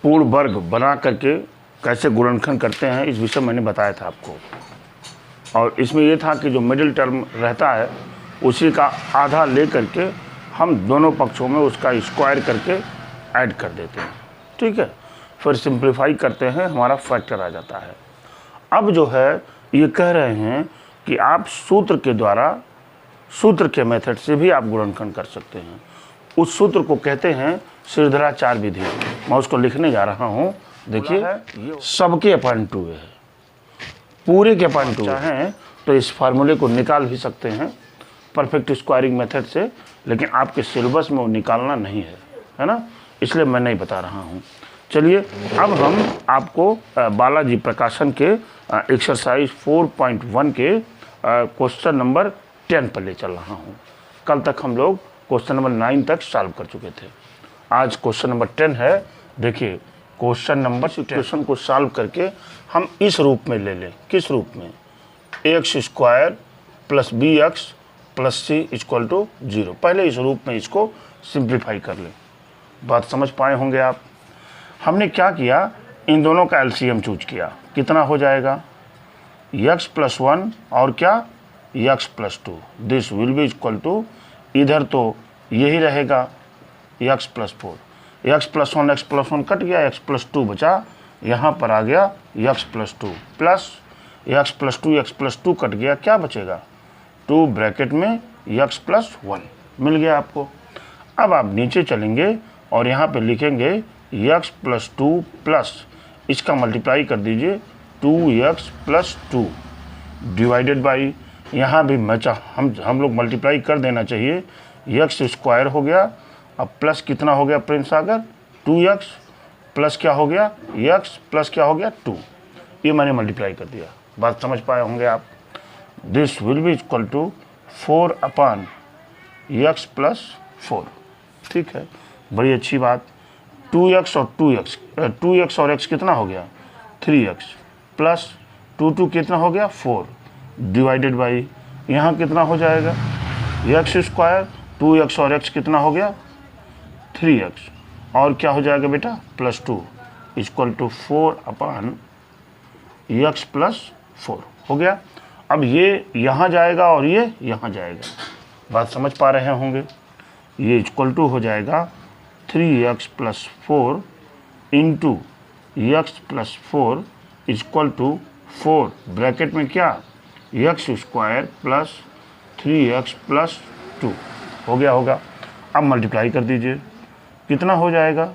पूर्ण वर्ग बना करके कैसे गुणनखंड करते हैं इस विषय मैंने बताया था आपको। और इसमें ये था कि जो मिडिल टर्म रहता है उसी का आधा ले करके हम दोनों पक्षों में उसका स्क्वायर करके ऐड कर देते हैं, ठीक है। फिर सिंप्लीफाई करते हैं, हमारा फैक्टर आ जाता है। अब जो है ये कह रहे हैं कि आप सूत्र के द्वारा, सूत्र के मेथड से भी आप गुणनखंड कर सकते हैं। उस सूत्र को कहते हैं श्रीधराचार्य विधि। मैं उसको लिखने जा रहा हूँ। देखिए, सबके अपॉन 2 है, पूरे के अपॉन 2 चाहें तो इस फार्मूले को निकाल भी सकते हैं परफेक्ट स्क्वायरिंग मेथड से, लेकिन आपके सिलेबस में वो निकालना नहीं है ना, इसलिए मैं नहीं बता रहा हूँ। चलिए अब हम आपको बालाजी प्रकाशन के एक्सरसाइज 4.1 के क्वेश्चन नंबर 10 पर ले चल रहा हूँ। कल तक हम लोग क्वेश्चन नंबर 9 तक सॉल्व कर चुके थे, आज क्वेश्चन नंबर 10 है। देखिए क्वेश्चन नंबर सिचुएशन को सॉल्व करके हम इस रूप में ले लें। किस रूप में? X square plus b x plus c equal to 0। पहले इस रूप में इसको सिंप्लीफाई कर लें। बात समझ पाए होंगे आप। हमने क्या किया, इन दोनों का एलसीएम चूज किया। कितना हो जाएगा? x प्लस 1 और क्या x plus 2। This will be equal to, इधर तो यही रहेगा x plus 4, x plus 1 cut गया, x प्लस 2 बचा, यहाँ पर आ गया x plus 2 plus x plus 2 cut गया, क्या बचेगा? 2 ब्रैकेट में x प्लस 1 मिल गया आपको। अब आप नीचे चलेंगे और यहाँ पे लिखेंगे x प्लस 2 प्लस इसका मल्टीप्लाई कर दीजिए 2x प्लस 2 डिवाइडेड बाई, यहाँ भी हम लोग मल्टीप्लाई कर देना चाहिए, x स्क्वायर हो गया, अब प्लस कितना हो गया प्रेम सागर? 2x प्लस क्या हो गया? x प्लस क्या हो गया? 2। ये मैंने मल्टीप्लाई कर दिया। बात समझ पाए होंगे आप। This will be equal to 4 upon x plus 4। ठीक है, बड़ी अच्छी बात। 2x और 2x और x कितना हो गया? 3x प्लस 2 कितना हो गया? 4 डिवाइडेड बाई, यहाँ कितना हो जाएगा? x स्क्वायर, 2x और x कितना हो गया? 3x और क्या हो जाएगा बेटा? Plus 2 equal to 4 upon x plus 4 हो गया। अब ये यहाँ जाएगा और ये यहाँ जाएगा। बात समझ पा रहे होंगे। ये इक्वल टू हो जाएगा 3x plus 4 into x plus 4 equal to 4 bracket में क्या? x square plus 3x plus 2 हो गया होगा। अब मल्टीप्लाई कर दीजिए, कितना हो जाएगा?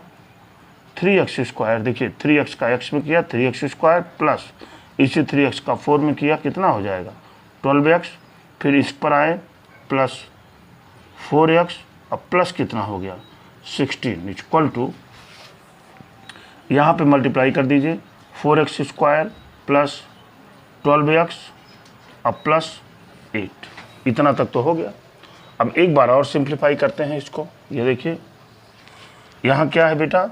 3x स्क्वायर, देखिए 3x का x में किया 3x स्क्वायर प्लस इसी 3x का 4 में किया, कितना हो जाएगा? 12x, फिर इस पर आए प्लस 4x, अब प्लस कितना हो गया? 16 इक्वल टू, यहाँ पे मल्टीप्लाई कर दीजिए 4x स्क्वायर प्लस 12x अब प्लस 8। इतना तक तो हो गया। अब एक बार और सिंप्लीफाई करते हैं इसको। ये देखिए यहाँ क्या है बेटा?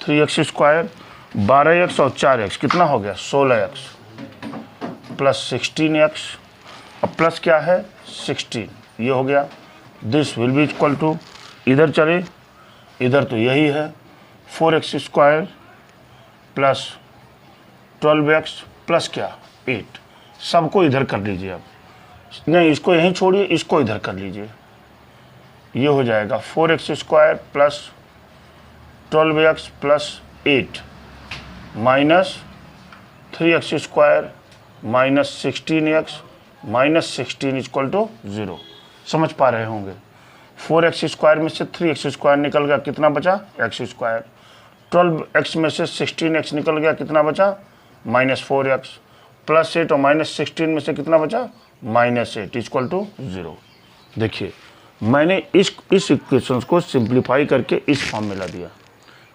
3x स्क्वायर, 12x और 4x कितना हो गया? 16x प्लस 16x, अब प्लस क्या है? 16, ये हो गया। This will be equal to, इधर चले, इधर तो यही है 4x square plus 12x plus क्या? 8। सबको इधर कर लीजिए। अब नहीं, इसको यहीं छोड़िए, इसको इधर कर लीजिए। ये हो जाएगा 4x square plus 12x plus 8 minus 3x square minus 16x minus 16 equal to 0। समझ पा रहे होंगे। 4x स्क्वायर में से 3x स्क्वायर निकल गया, कितना बचा? x square. 12x में से 16x निकल गया, कितना बचा? माइनस 4x प्लस 8 और माइनस 16 में से कितना बचा? Minus 8 equal to 0। देखिए मैंने इस इक्वेशंस को सिंप्लीफाई करके इस फॉर्म में ला दिया।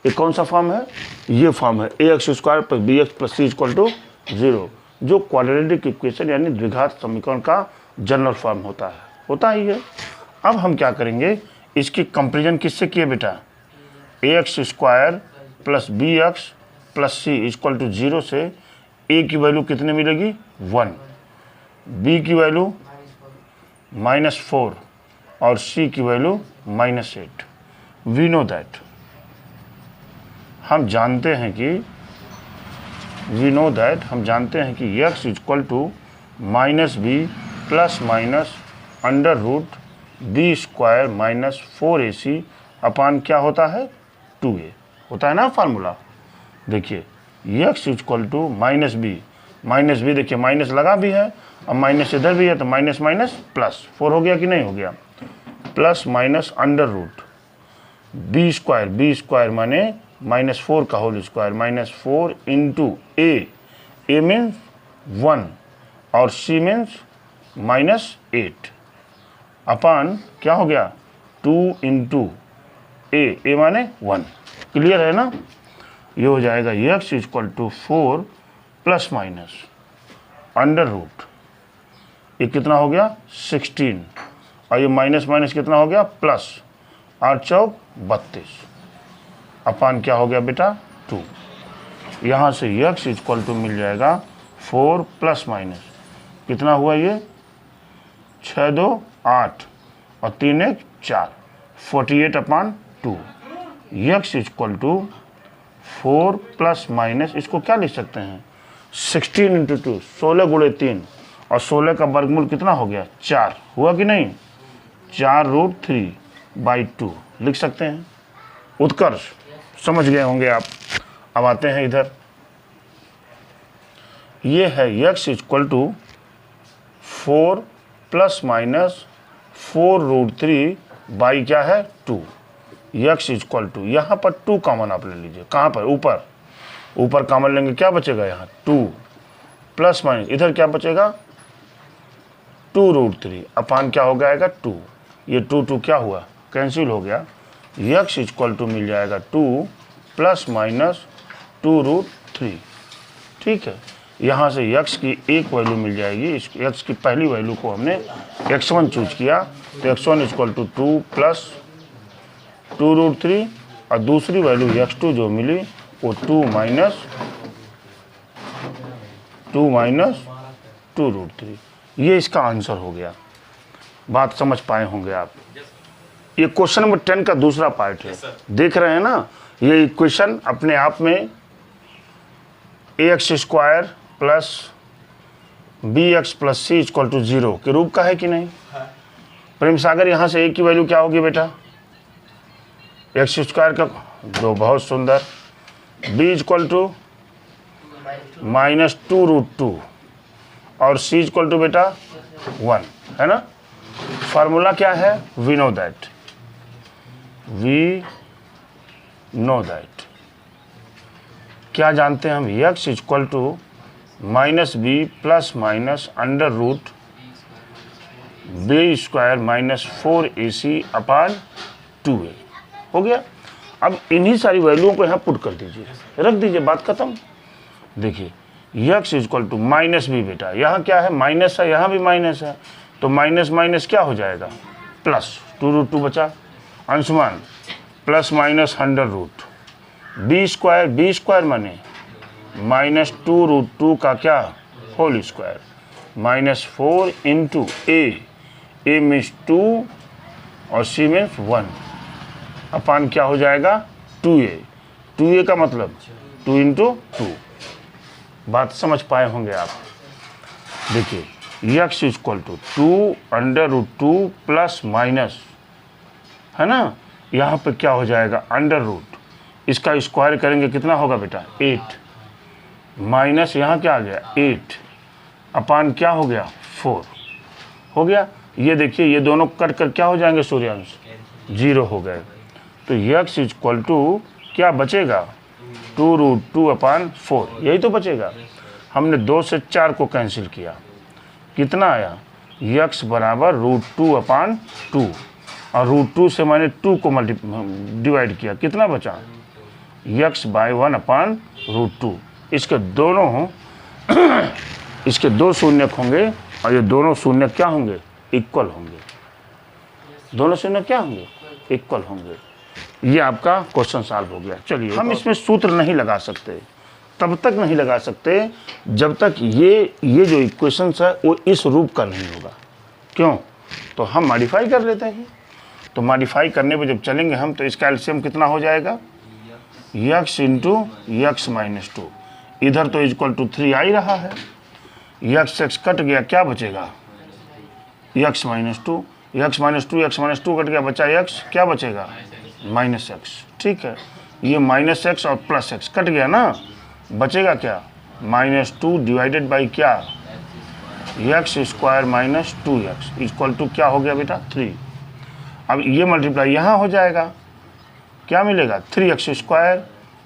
ये कौन सा फॉर्म है? ये फॉर्म है ax square plus bx plus c equal to 0, जो क्वाड्रेटिक इक्वेशन यानी द्विघात समीकरण का जनरल फॉर्म होता ही है। अब हम क्या करेंगे, इसकी कंपेरिजन किससे किए बेटा? ax square plus bx plus c equal to 0 से a की वैल्यू कितने मिलेगी? 1, b की वैल्यू -4 और c की वैल्यू -8। वी नो दैट हम जानते हैं कि वी नो दैट, हम जानते हैं कि x equal to minus b plus minus under root b square minus 4ac upon क्या होता है 2a होता है ना फार्मूला। देखिए x equal to minus b देखिए माइनस लगा भी है, अब माइनस इधर भी है तो माइनस माइनस प्लस 4 हो गया कि नहीं हो गया, plus minus under root b square माने -4 का whole square -4 into a means 1 और सी मीन्स -8 अपान क्या हो गया 2 इंटू ए माने 1। क्लियर है ना। ये हो जाएगा x equal to 4 plus minus under root, ये कितना हो गया 16 और ये माइनस माइनस कितना हो गया प्लस 8 चौक 32 अपान क्या हो गया बेटा 2। यहाँ से x इक्वल टू मिल जाएगा 4 प्लस माइनस कितना हुआ ये 6 2 8 और 3 1 4 48 upon 2। x equal to 4 plus minus इसको क्या लिख सकते हैं 16 इंटू 2 16 गुणे 3 और 16 का वर्गमूल कितना हो गया 4 हुआ कि नहीं 4√3/2 लिख सकते हैं। उत्कर्ष समझ गए होंगे आप। अब आते हैं इधर, ये है x equal to 4 plus minus 4√3 by क्या है 2। x इक्वल टू यहाँ पर 2 कॉमन आप ले लीजिए, कहाँ पर ऊपर कॉमन लेंगे क्या बचेगा यहाँ 2 प्लस माइनस इधर क्या बचेगा 2√3 अपान क्या हो जाएगा 2। ये 2 क्या हुआ कैंसिल हो गया, x इक्वल टू मिल जाएगा 2 प्लस माइनस 2√3। ठीक है, यहाँ से x की एक वैल्यू मिल जाएगी, इस x की पहली वैल्यू को हमने x1 चूज किया तो x1 इक्वल टू 2 प्लस 2√3 और दूसरी वैल्यू x2 जो मिली वो 2 माइनस 2√3। ये इसका आंसर हो गया। बात समझ पाए होंगे आप। ये क्वेश्चन नंबर 10 का दूसरा पार्ट है। देख रहे हैं ना, ये इक्वेशन अपने आप में ax square plus bx plus c equal to 0 के रूप का है कि नहीं। प्रेम सागर यहाँ से a की वैल्यू क्या होगी बेटा x स्क्वायर का 2, बहुत सुंदर। b इक्वल टू -2√2 और c इक्वल टू बेटा 1 है ना। फार्मूला क्या है वी नो दैट क्या जानते हैं हम x equal to -b plus minus under root b square -4ac upon 2a हो गया। अब इन्हीं सारी वैल्यूओं को यहाँ पुट कर दीजिए, रख दीजिए, बात खत्म। देखिए x इक्वल टू -b बेटा यहाँ क्या है माइनस है, यहाँ भी माइनस है तो माइनस माइनस क्या हो जाएगा प्लस 2√2 बचा, अंशमान plus minus under root b square माने -2√2 का क्या whole square -4 into a means 2 और c मीन्स 1 अपान क्या हो जाएगा 2a का मतलब 2 इंटू 2। बात समझ पाए होंगे आप। देखिए x equal to 2√2 plus minus है ना, यहाँ पे क्या हो जाएगा अंडर रूट, इसका स्क्वायर करेंगे कितना होगा बेटा 8 माइनस यहाँ क्या आ गया 8 अपान क्या हो गया 4 हो गया। ये देखिए ये दोनों कट कर क्या हो जाएंगे सूर्यांश 0 हो गए। तो x इक्वल टू क्या बचेगा 2√2 अपान 4, यही तो बचेगा। हमने 2 से 4 को कैंसिल किया, कितना आया x बराबर √2 अपान 2 और √2 से मैंने 2 को डिवाइड किया, कितना बचा x बाई 1 अपान √2। इसके दोनों हों इसके 2 शून्यक होंगे और ये दोनों शून्यक क्या होंगे इक्वल होंगे, दोनों शून्यक क्या होंगे इक्वल होंगे। ये आपका क्वेश्चन सॉल्व हो गया। चलिए हम इसमें सूत्र नहीं लगा सकते, तब तक नहीं लगा सकते जब तक ये जो इक्वेशंस है वो इस रूप का नहीं होगा। क्यों, तो हम मॉडिफाई कर लेते हैं। तो मॉडिफाई करने पे जब चलेंगे हम तो इसका एलसीएम कितना हो जाएगा यक्स इंटू यक्स माइनस 2, इधर तो इक्वल टू 3 आ ही रहा है, यक्स एक्स कट गया, क्या बचेगा x minus 2, x minus 2 x minus 2 cut गया, बचा यक्स, क्या बचेगा माइनस एक्स। ठीक है, ये माइनस एक्स और प्लस एक्स कट गया ना, बचेगा क्या माइनस 2 डिवाइडेड बाई क्या x square minus 2x equal to क्या हो गया बेटा 3। अब ये मल्टीप्लाई यहाँ हो जाएगा, क्या मिलेगा 3x स्क्वायर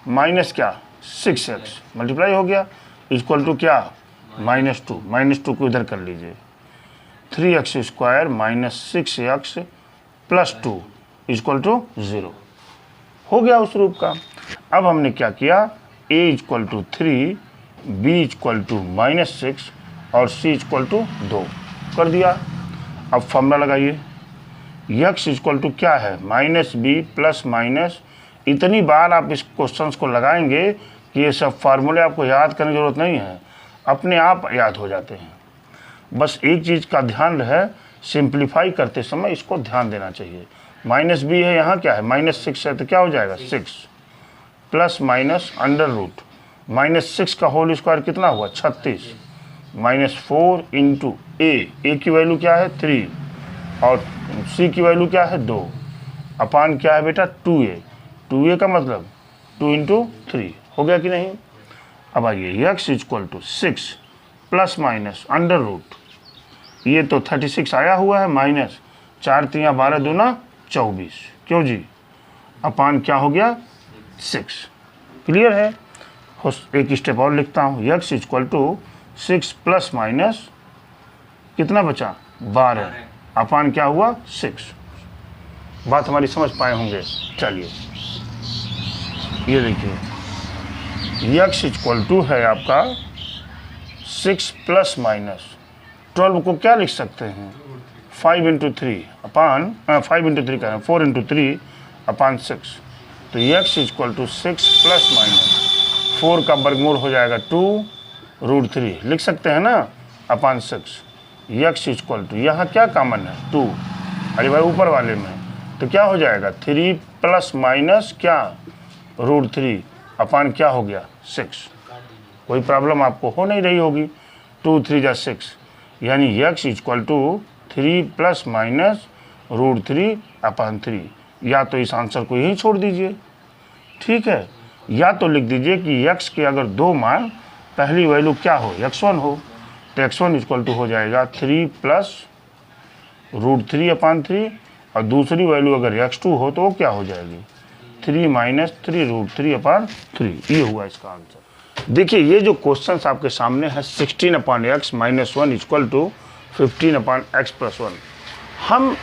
माइनस क्या 6x मल्टीप्लाई हो गया इक्वल टू क्या माइनस 2, माइनस 2 को इधर कर लीजिए, 3x square minus 6x plus 2 equal to 0 हो गया उस रूप का। अब हमने क्या किया, a equal to 3, b equal to minus 6 और c इक्वल टू 2 कर दिया। अब फॉर्मूला लगाइए, x इक्वल टू क्या है माइनस बी प्लस माइनस, इतनी बार आप इस क्वेश्चंस को लगाएंगे कि ये सब फार्मूले आपको याद करने की ज़रूरत नहीं है, अपने आप याद हो जाते हैं। बस एक चीज़ का ध्यान रहे, सिंप्लीफाई करते समय इसको ध्यान देना चाहिए। माइनस बी है, यहाँ क्या है माइनस 6 है, तो क्या हो जाएगा 6 plus minus under root minus 6 का होल स्क्वायर कितना हुआ 36 माइनस 4 इंटू ए की वैल्यू क्या है 3 और सी की वैल्यू क्या है 2 अपान क्या है बेटा 2a का मतलब 2 इंटू 3 हो गया कि नहीं। अब आइए x equal to 6 plus minus under root, ये तो 36 आया हुआ है माइनस 4 3 12 दूना 24, क्यों जी अपान क्या हो गया 6। क्लियर है, एक स्टेप और लिखता हूँ, x equal to 6 plus minus कितना बचा 12 अपान क्या हुआ 6। बात हमारी समझ पाए होंगे। चलिए ये देखिए x इक्वल टू है आपका 6 प्लस माइनस 12 को क्या लिख सकते हैं 5 इंटू 3 अपान 5 इंटू 3 का 4 इंटू 3 अपान 6, तो x equal to 6 plus minus 4 का वर्गमूल हो जाएगा 2√3 लिख सकते हैं ना अपान 6। x इक्वल टू यहाँ क्या कॉमन है 2, अरे भाई ऊपर वाले में, तो क्या हो जाएगा 3 प्लस माइनस क्या √3 अपान क्या हो गया 6। कोई प्रॉब्लम आपको हो नहीं रही होगी, 2 3 जा 6, यानी x equal to 3 plus minus √3 upon 3, या तो इस आंसर को यहीं छोड़ दीजिए, ठीक है, या तो लिख दीजिए कि x के अगर दो मान पहली वैल्यू क्या हो x1 हो, तो x1 इक्वल टू हो जाएगा 3 प्लस √3 अपान 3 और दूसरी वैल्यू अगर x2 हो तो वो क्या हो जाएगी 3 माइनस 3√3 अपान 3। ये हुआ इसका आंसर। देखिए ये जो क्वेश्चन आपके सामने है 16 upon x minus 1 equal to 15 upon x plus 1, हम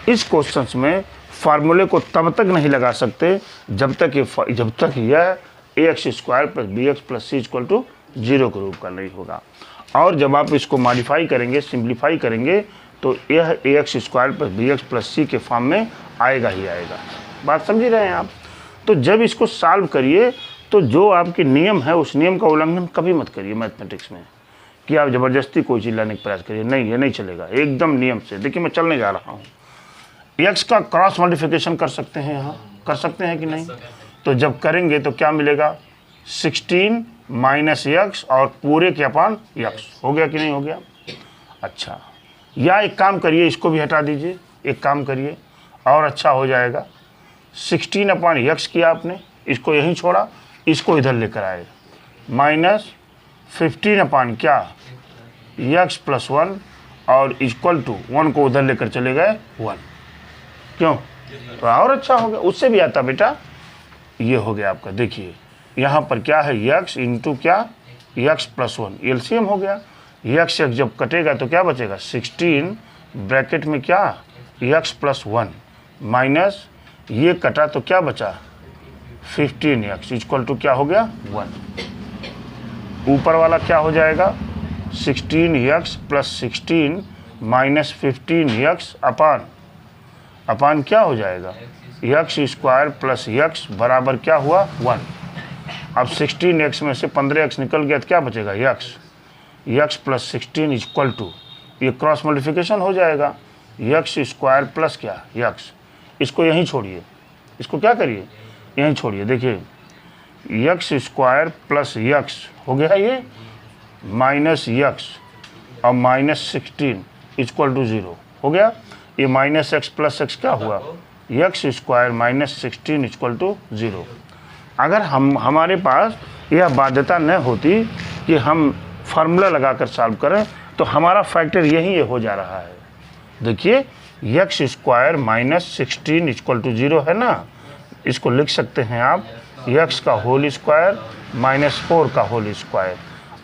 इस क्वेश्चन में फार्मूले को तब तक नहीं लगा सकते जब तक यह ax square plus b x plus c equal to 0 के रूप का नहीं होगा। और जब आप इसको मॉडिफाई करेंगे सिंप्लीफाई करेंगे तो यह ax square plus b x plus c के फॉर्म में आएगा ही आएगा। बात समझ रहे हैं आप। तो जब इसको सॉल्व करिए तो जो आपके नियम है उस नियम का उल्लंघन कभी मत करिए मैथमेटिक्स में, कि आप ज़बरदस्ती कोई चीज़ लाने का प्रयास करिए, नहीं ये नहीं चलेगा, एकदम नियम से। देखिए मैं चलने जा रहा हूँ, x का क्रॉस मल्टीप्लिकेशन कर सकते हैं, यहाँ कर सकते हैं कि नहीं, तो जब करेंगे तो क्या मिलेगा 16 माइनस x और पूरे के अपान x, हो गया कि नहीं हो गया। अच्छा, या एक काम करिए इसको भी हटा दीजिए, एक काम करिए और अच्छा हो जाएगा, 16 अपान x किया आपने, इसको यहीं छोड़ा, इसको इधर लेकर आए, माइनस 15 अपान क्या x प्लस 1 और इक्वल टू 1 को उधर लेकर चले गए 1, क्यों, तो और अच्छा हो गया, उससे भी आता बेटा। ये हो गया आपका, देखिए यहाँ पर क्या है x इंटू क्या x प्लस 1 एलसीएम हो गया, x जब कटेगा तो क्या बचेगा 16 ब्रैकेट में क्या x प्लस 1 माइनस ये कटा तो क्या बचा 15x इक्वल टू क्या हो गया 1, ऊपर वाला क्या हो जाएगा 16x प्लस 16 माइनस 15x अपान क्या हो जाएगा x स्क्वायर प्लस x बराबर क्या हुआ 1। अब 16x में से 15x निकल गया तो क्या बचेगा x प्लस 16 इक्वल टू, ये क्रॉस मल्टीप्लिकेशन हो जाएगा x स्क्वायर प्लस क्या x, इसको यहीं छोड़िए, इसको क्या करिए यहीं छोड़िए। देखिए यक्स स्क्वायर प्लस यक्स हो गया ये माइनस यक्स और -16 इक्वल टू 0 हो गया। ये माइनस एक्स प्लस एक्स क्या हुआ, यक्स स्क्वायर -16 इक्वल टू 0। अगर हमारे पास यह बाध्यता न होती कि हम फार्मूला लगाकर सॉल्व करें तो हमारा फैक्टर यही हो जा रहा है। देखिए यक्स स्क्वायर -16 इक्वल टू 0 है ना, इसको लिख सकते हैं आप यक्स का होल स्क्वायर -4 का होल स्क्वायर,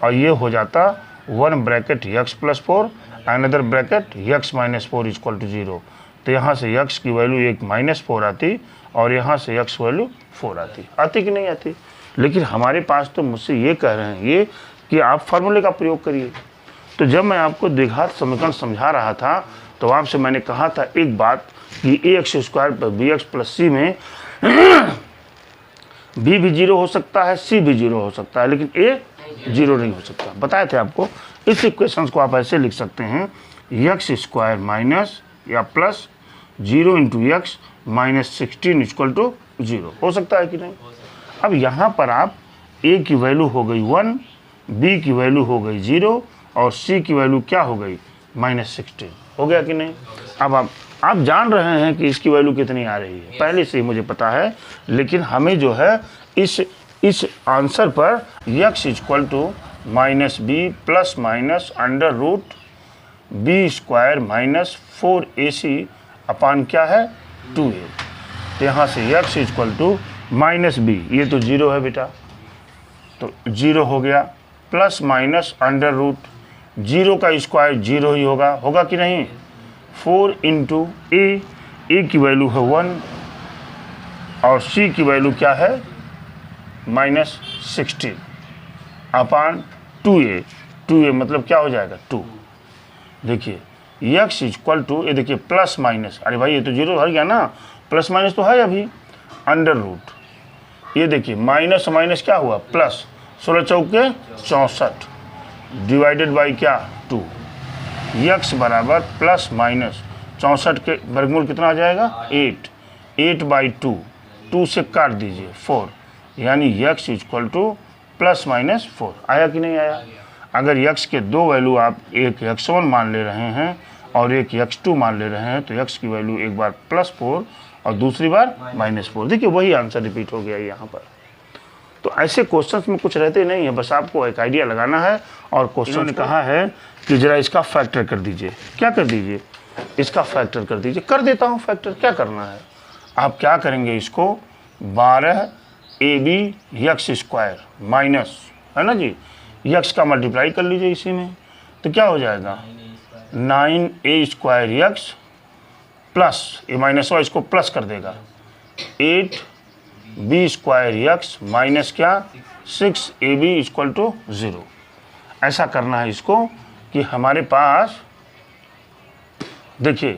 और ये हो जाता 1 bracket x plus 4 another bracket x -4 equal to 0। तो यहाँ से यक्स की वैल्यू एक -4 आती और यहाँ से यक्स वैल्यू 4 आती कि नहीं आती। लेकिन हमारे पास तो मुझसे ये कह रहे हैं ये कि आप फार्मूले का प्रयोग करिए। तो जब मैं आपको द्विघात समीकरण समझा रहा था तो आपसे मैंने कहा था एक बात कि ए एक्स स्क्वायर पर बी एक्स प्लस सी में बी भी 0 हो सकता है, सी भी 0 हो सकता है, लेकिन ए 0 नहीं हो सकता। बताए थे आपको। इस इक्वेशंस को आप ऐसे लिख सकते हैं यक्स स्क्वायर माइनस या plus 0 into x -16 equal to 0 हो सकता है कि नहीं। अब यहाँ पर आप ए की वैल्यू हो गई 1, बी की वैल्यू हो गई 0 और सी की वैल्यू क्या हो गई -16 हो गया कि नहीं। अब आप जान रहे हैं कि इसकी वैल्यू कितनी आ रही है, पहले से ही मुझे पता है, लेकिन हमें जो है इस आंसर पर x equal to -b plus minus under root b square -4ac upon क्या है 2a। तो यहाँ से यक्स इक्वल टू -b, ये तो 0 है बेटा, तो 0 हो गया, प्लस माइनस अंडर रूट 0 का स्क्वायर 0 ही होगा कि नहीं। 4 इंटू ए की वैल्यू है 1 और सी की वैल्यू क्या है -16 अपान 2a मतलब क्या हो जाएगा 2। देखिए यक्स इक्वल टू, ये देखिए प्लस माइनस, अरे भाई ये तो 0 हट गया ना, प्लस माइनस तो है अभी, अंडर रूट, ये देखिए माइनस माइनस क्या हुआ प्लस, 16 चौके 64 डिवाइडेड बाई क्या 2। यक्स बराबर प्लस माइनस 64 के वर्गमूल कितना आ जाएगा 8 बाई 2 से काट दीजिए 4, यानी x equal two plus minus 4। आया कि नहीं आया। अगर यक्स के दो वैल्यू आप एक x1 मान ले रहे हैं और एक x2 मान ले रहे हैं तो यक्स की वैल्यू एक बार +4 और दूसरी बार -4। देखिए वही आंसर रिपीट हो गया यहाँ पर। तो ऐसे क्वेश्चंस में कुछ रहते नहीं है, बस आपको एक आइडिया लगाना है। और क्वेश्चन ने कहा है कि जरा इसका फैक्टर कर दीजिए। क्या कर दीजिए, इसका फैक्टर कर दीजिए। कर देता हूँ फैक्टर, क्या करना है, आप क्या करेंगे, इसको 12ab यक्स स्क्वायर माइनस है ना जी, यक्स का मल्टीप्लाई कर लीजिए इसी में, तो क्या हो जाएगा 9a स्क्वायर यक्स प्लस ये माइनस हुआ, इसको प्लस कर देगा 8b स्क्वायर यक्स माइनस क्या 6ab इक्वल टू 0। ऐसा करना है इसको कि हमारे पास देखिए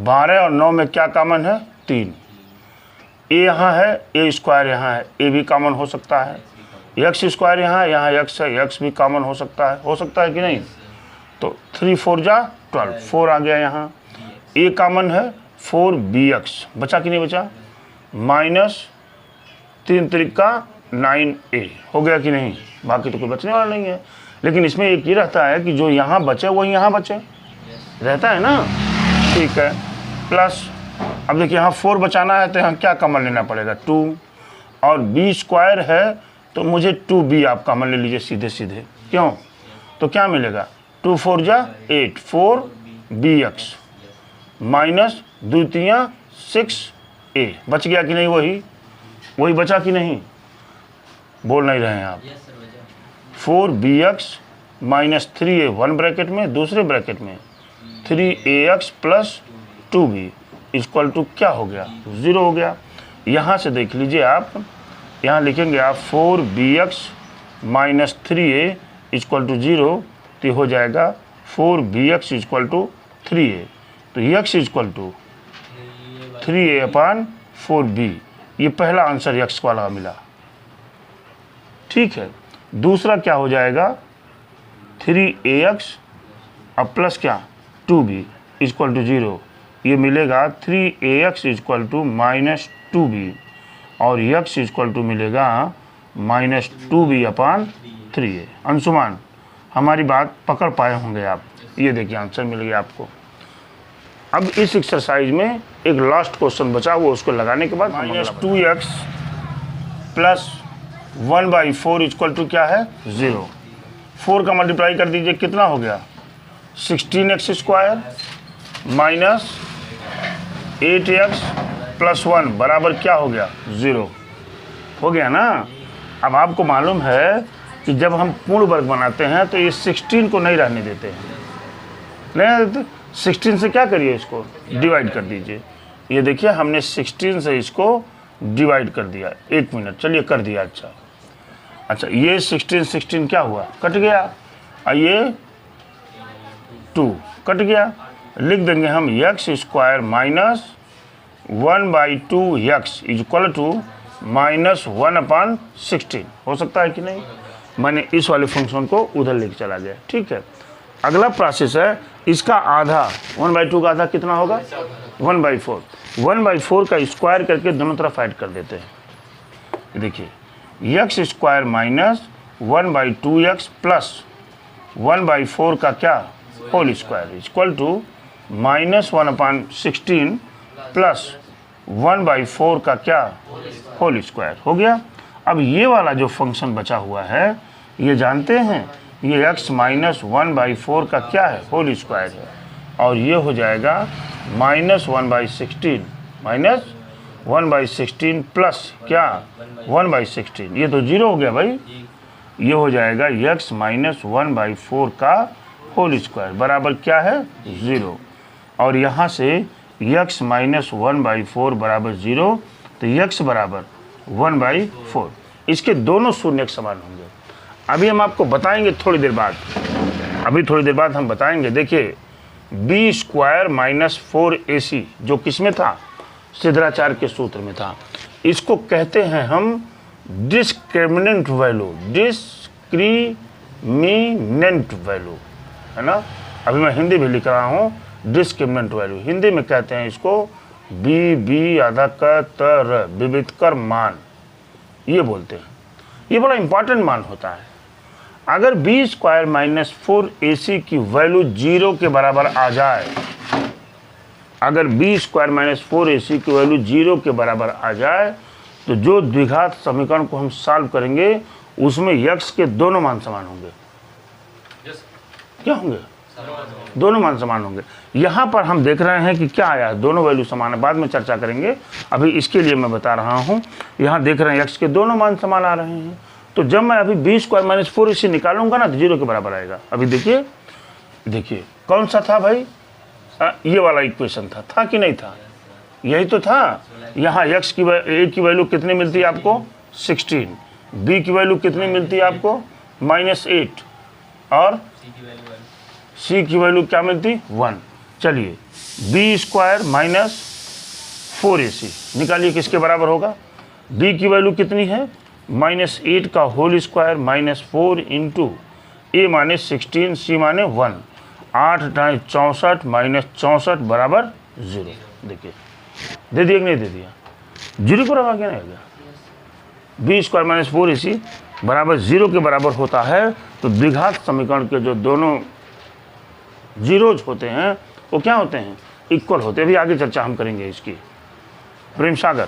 12 और 9 में क्या कॉमन है 3, ए यहाँ है, ए स्क्वायर यहाँ है, ए भी कॉमन हो सकता है, यक्स स्क्वायर यहाँ यक्स है, यक्स भी कॉमन हो सकता है कि नहीं। तो 3 4 जा 12, 4 आ गया यहाँ, ए कॉमन है 4bx बचा कि नहीं बचा, माइनस 3 त्रिका 9a हो गया कि नहीं। बाकी तो कोई बचने वाला नहीं है, लेकिन इसमें एक ये रहता है कि जो यहाँ बचे वही यहाँ बचे रहता है ना, ठीक है। प्लस अब देखिए यहाँ 4 बचाना है तो यहाँ क्या कॉमन लेना पड़ेगा 2, और b स्क्वायर है तो मुझे 2b आप कॉमन ले लीजिए सीधे सीधे, क्यों, तो क्या मिलेगा 2 4 जा 8 4bx माइनस 2 3 6a बच गया कि नहीं, वही बचा कि नहीं, बोल नहीं रहे हैं आप। 4bx minus 3a one bracket में, दूसरे ब्रैकेट में 3ax plus 2b equal to क्या हो गया 0 हो गया। यहाँ से देख लीजिए आप, यहाँ लिखेंगे आप 4bx minus 3a equal to 0, तो हो जाएगा 4bx इक्वल टू 3a, तो x equal to 3a upon 4b, ये पहला आंसर x वाला मिला, ठीक है। दूसरा क्या हो जाएगा 3ax अब प्लस क्या 2b इक्वल टू 0, ये मिलेगा 3ax equal to minus 2b और x इक्वल टू मिलेगा -2b/3a। अंशुमान, हमारी बात पकड़ पाए होंगे आप। ये देखिए आंसर मिल गया आपको। अब इस एक्सरसाइज में एक लास्ट क्वेश्चन बचा हुआ, उसको लगाने के बाद -2x + 1/4 = क्या है? 0। 4 का मल्टीप्लाई कर दीजिए, कितना हो गया? 16x² - 8x + 1 बराबर क्या हो गया? 0 हो गया ना। अब आपको मालूम है कि जब हम पूर्ण वर्ग बनाते हैं तो ये 16 को नहीं रहने देते हैं, नहीं 16 से क्या करिए, इसको डिवाइड कर दीजिए। ये देखिए हमने 16 से इसको डिवाइड कर दिया। 1 मिनट, चलिए कर दिया। अच्छा ये 16 क्या हुआ? कट गया। और ये 2 कट गया। लिख देंगे हम x² - 1/2x = -1/16। हो सकता है कि नहीं? मैंने इस वाले फंक्शन को उधर लेके चला गया। ठीक है, अगला प्रोसेस है इसका आधा। 1/2 का आधा कितना होगा? 1/4। 1/4 का स्क्वायर करके दोनों तरफ ऐड कर देते हैं। देखिए x² - 1/2x + 1/4 का क्या? होल स्क्वायर = -1/16 + 1/4 का क्या? Whole square. हो गया। अब ये वाला जो फंक्शन बचा हुआ है, ये जानते हैं ये x - 1/4 का क्या है? होल स्क्वायर है। और ये हो जाएगा -1/16 प्लस क्या? 1/16। ये तो 0 हो गया भाई। ये हो जाएगा x - 1/4 का होल स्क्वायर बराबर क्या है? 0। और यहाँ से x - 1/4 बराबर 0, तो x बराबर 1/4। इसके दोनों शून्य के समान होंगे। अभी हम आपको बताएंगे थोड़ी देर बाद, हम बताएंगे। देखिए b² - 4ac जो किसमें था? सिद्धाचार्य के सूत्र में था। इसको कहते हैं हम डिस्क्रिमिनेंट वैल्यू, है ना। अभी मैं हिंदी भी लिख रहा हूँ, डिस्क्रिमिनेंट वैल्यू। हिंदी में कहते हैं इसको विविधकर मान, ये बोलते हैं। ये बड़ा इंपॉर्टेंट मान होता है। अगर b² - 4ac की वैल्यू 0 के बराबर आ जाए, अगर b² - 4ac की वैल्यू 0 के बराबर आ जाए, तो जो द्विघात समीकरण को हम सॉल्व करेंगे उसमें x के दोनों मान समान होंगे। क्या होंगे? दोनों मान समान होंगे। यहाँ पर हम देख रहे हैं कि क्या आया, दोनों वैल्यू समान है। बाद में चर्चा करेंगे, अभी इसके लिए मैं बता रहा हूँ। यहाँ देख रहे हैं x के दोनों मान समान आ रहे हैं। तो जब मैं अभी b² - 4ac निकालूंगा ना, तो 0 के बराबर आएगा। अभी देखिए कौन सा था भाई? ये वाला इक्वेशन था कि नहीं था? यही तो था। यहाँ x की a की वैल्यू कितनी मिलती है आपको? 16। b की वैल्यू कितनी मिलती है आपको? -8। और c की वैल्यू क्या मिलती? 1। चलिए b² - 4ac निकालिए, किसके बराबर होगा? b की वैल्यू कितनी है? -8 का होल स्क्वायर -4 इंटू a माने 16, c माने 1। 8 × 64 -64 बराबर 0। देखिए दे दिया कि नहीं दे दिया? 0 पर आ गया, नहीं आ गया? b² - 4ac बराबर 0 के बराबर होता है। तो द्विघात समीकरण के जो दोनों जीरोज होते हैं वो क्या होते हैं? इक्वल होते हैं। अभी आगे चर्चा हम करेंगे इसकी। प्रेम सागर।